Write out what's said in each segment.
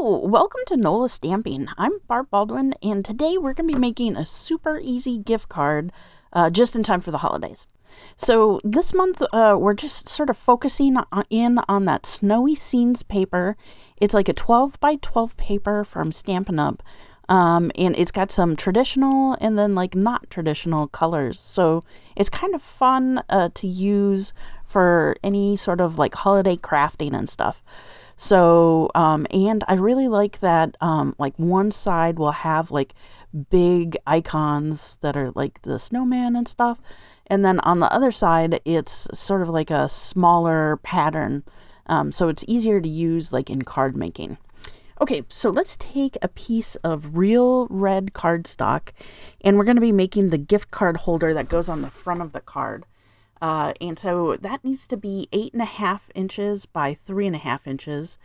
Hello, welcome to NOLA Stamping. I'm Barb Baldwin, and today we're going to be making a super easy gift card just in time for the holidays. So this month we're just sort of focusing in on that Snowy Scenes paper. It's like a 12 by 12 paper from Stampin' Up. And it's got some traditional and then like not traditional colors. So it's kind of fun to use for any sort of like holiday crafting and stuff. So, and I really like that, like one side will have like big icons that are like the snowman and stuff. And then on the other side, it's sort of like a smaller pattern. So it's easier to use like in card making. Okay, so let's take a piece of real red cardstock, and we're going to be making the gift card holder that goes on the front of the card. And so that needs to be 8.5 inches by 3.5 inches,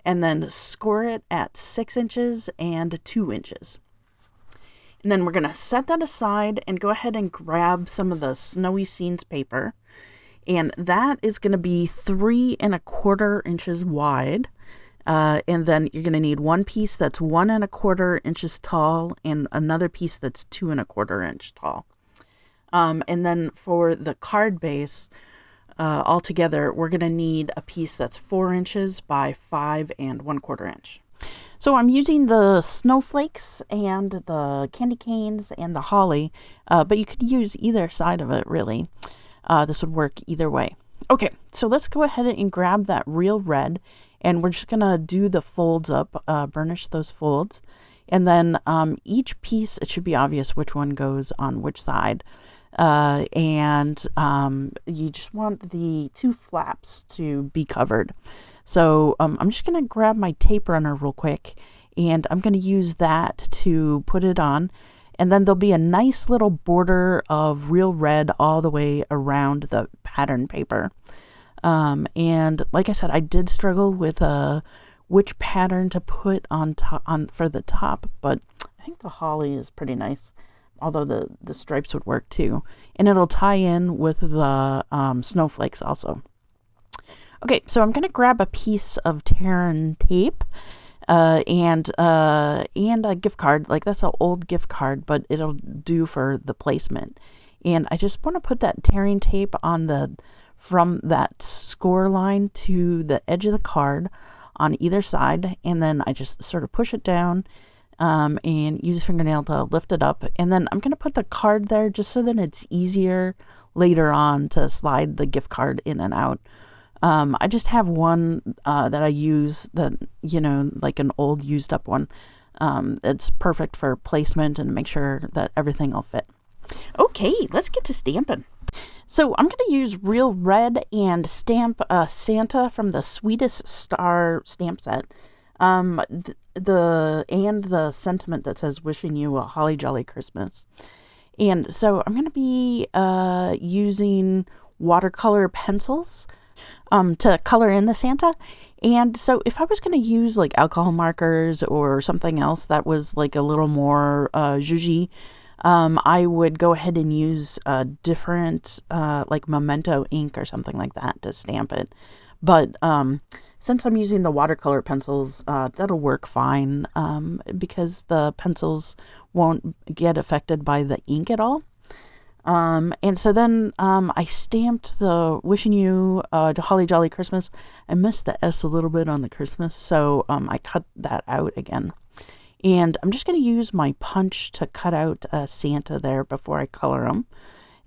and then score it at 6 inches and 2 inches. And then we're going to set that aside and go ahead and grab some of the Snowy Scenes paper. And that is going to be 3.25 inches wide. And then you're going to need one piece that's 1.25 inches tall and another piece that's 2.25 inches tall. And then for the card base, altogether, we're going to need a piece that's 4 inches by 5.25 inches. So I'm using the snowflakes and the candy canes and the holly, but you could use either side of it, really. This would work either way. Okay, so let's go ahead and grab that real red, and we're just going to do the folds up, burnish those folds. And then each piece, it should be obvious which one goes on which side. And you just want the two flaps to be covered. So I'm just going to grab my tape runner real quick, and I'm going to use that to put it on. And then there'll be a nice little border of real red all the way around the pattern paper. And like I said, I did struggle with which pattern to put on for the top, but I think the holly is pretty nice. Although the stripes would work too. And it'll tie in with the snowflakes also. Okay, so I'm going to grab a piece of Terran tape and a gift card. Like, that's an old gift card, but it'll do for the placement. And I just want to put that Terran tape on from that score line to the edge of the card on either side. And then I just sort of push it down. And use a fingernail to lift it up. And then I'm going to put the card there just so that it's easier later on to slide the gift card in and out. I just have one that I use that, like an old used up one. It's perfect for placement and make sure that everything will fit. Okay, let's get to stamping. So I'm going to use real red and stamp Santa from the Sweetest Star stamp set. The sentiment that says wishing you a holly jolly Christmas. And so I'm going to be using watercolor pencils to color in the Santa. And so if I was going to use like alcohol markers or something else that was like a little more zhuzhy, I would go ahead and use different like Memento ink or something like that to stamp it. But since I'm using the watercolor pencils, that'll work fine because the pencils won't get affected by the ink at all. And so then I stamped the wishing you a holly jolly Christmas. I missed the S a little bit on the Christmas, so I cut that out again. And I'm just going to use my punch to cut out Santa there before I color him.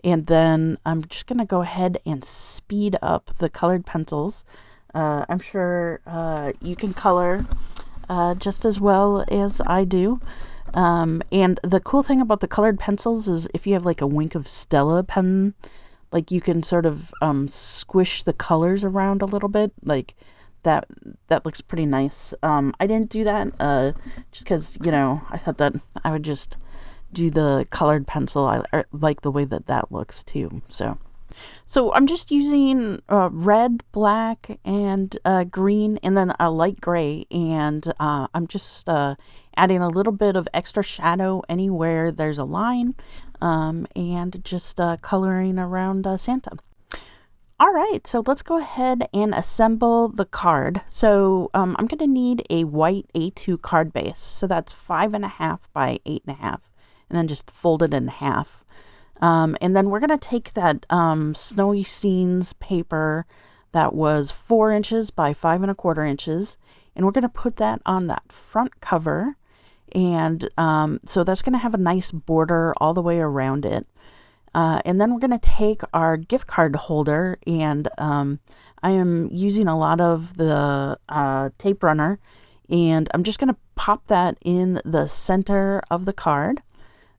And then I'm just going to go ahead and speed up the colored pencils. I'm sure you can color just as well as I do. And the cool thing about the colored pencils is if you have like a Wink of Stella pen, like you can sort of squish the colors around a little bit. Like that looks pretty nice. I didn't do that just because, I thought that I would just do the colored pencil. I like the way that looks too. So I'm just using red, black, and green, and then a light gray, and I'm just adding a little bit of extra shadow anywhere there's a line, and just coloring around Santa. All right, so let's go ahead and assemble the card. So I'm going to need a white A2 card base. So that's 5.5 by 8.5, and then just fold it in half. And then we're going to take that Snowy Scenes paper that was 4 inches by 5.25 inches, and we're going to put that on that front cover. And so that's going to have a nice border all the way around it. And then we're going to take our gift card holder, and I am using a lot of the tape runner, and I'm just going to pop that in the center of the card.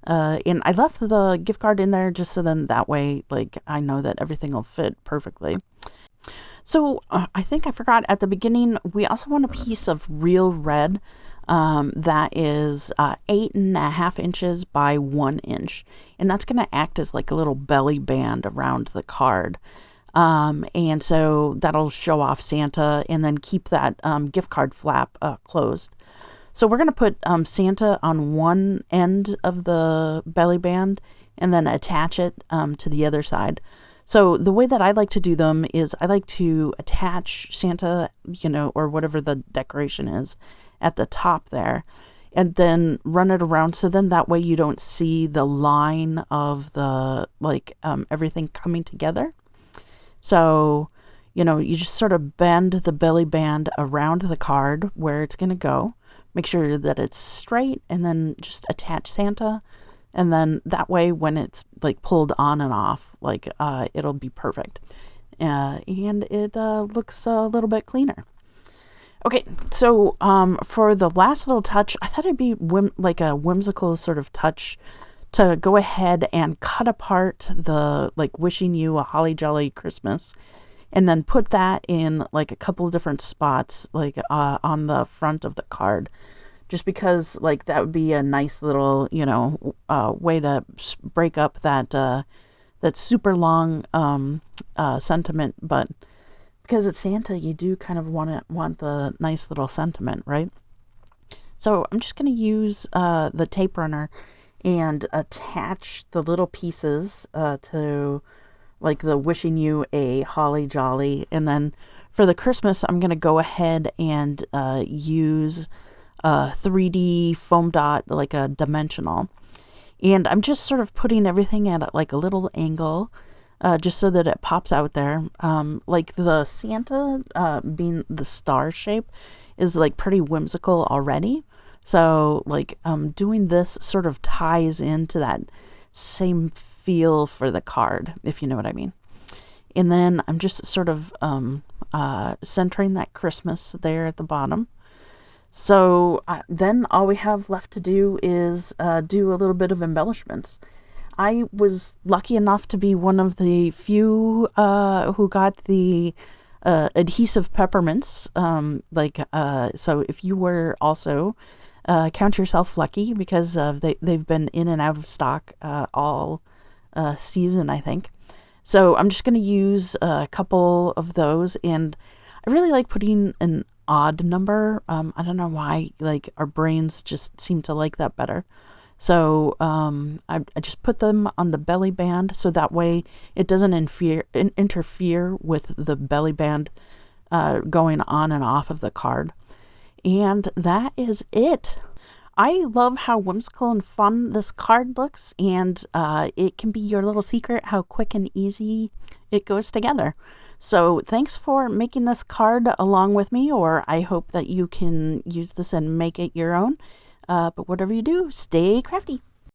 And I left the gift card in there just so then that way, like, I know that everything will fit perfectly. So I think I forgot at the beginning, we also want a piece of real red that is 8.5 inches by 1 inch. And that's going to act as like a little belly band around the card. And so that'll show off Santa and then keep that gift card flap closed. So we're going to put Santa on one end of the belly band and then attach it to the other side. So the way that I like to do them is I like to attach Santa, or whatever the decoration is at the top there, and then run it around. So then that way you don't see the line of the, everything coming together. So, you just sort of bend the belly band around the card where it's going to go. Make sure that it's straight, and then just attach Santa. And then that way when it's like pulled on and off, it'll be perfect. And it looks a little bit cleaner. Okay, so for the last little touch, I thought it'd be a whimsical sort of touch to go ahead and cut apart the wishing you a holly jolly Christmas, and then put that in a couple of different spots on the front of the card. Just because that would be a nice little way to break up that super long sentiment, but because it's Santa, you do kind of want the nice little sentiment, right? So I'm just going to use the tape runner and attach the little pieces to the wishing you a holly jolly, and then for the Christmas, I'm going to go ahead and use 3D foam dot, a dimensional, and I'm just sort of putting everything at a little angle, just so that it pops out there. The Santa being the star shape is pretty whimsical already, so doing this sort of ties into that same feel for the card, if you know what I mean. And then I'm just sort of centering that Christmas there at the bottom. So then all we have left to do is do a little bit of embellishments. I was lucky enough to be one of the few who got the adhesive peppermints. So if you were also, count yourself lucky, because they've been in and out of stock all season, I think. So I'm just going to use a couple of those, and I really like putting an odd number. I don't know why, our brains just seem to like that better. So I just put them on the belly band, so that way it doesn't interfere with the belly band going on and off of the card. And that is it. I love how whimsical and fun this card looks, and it can be your little secret how quick and easy it goes together. So thanks for making this card along with me, or I hope that you can use this and make it your own. But whatever you do, stay crafty.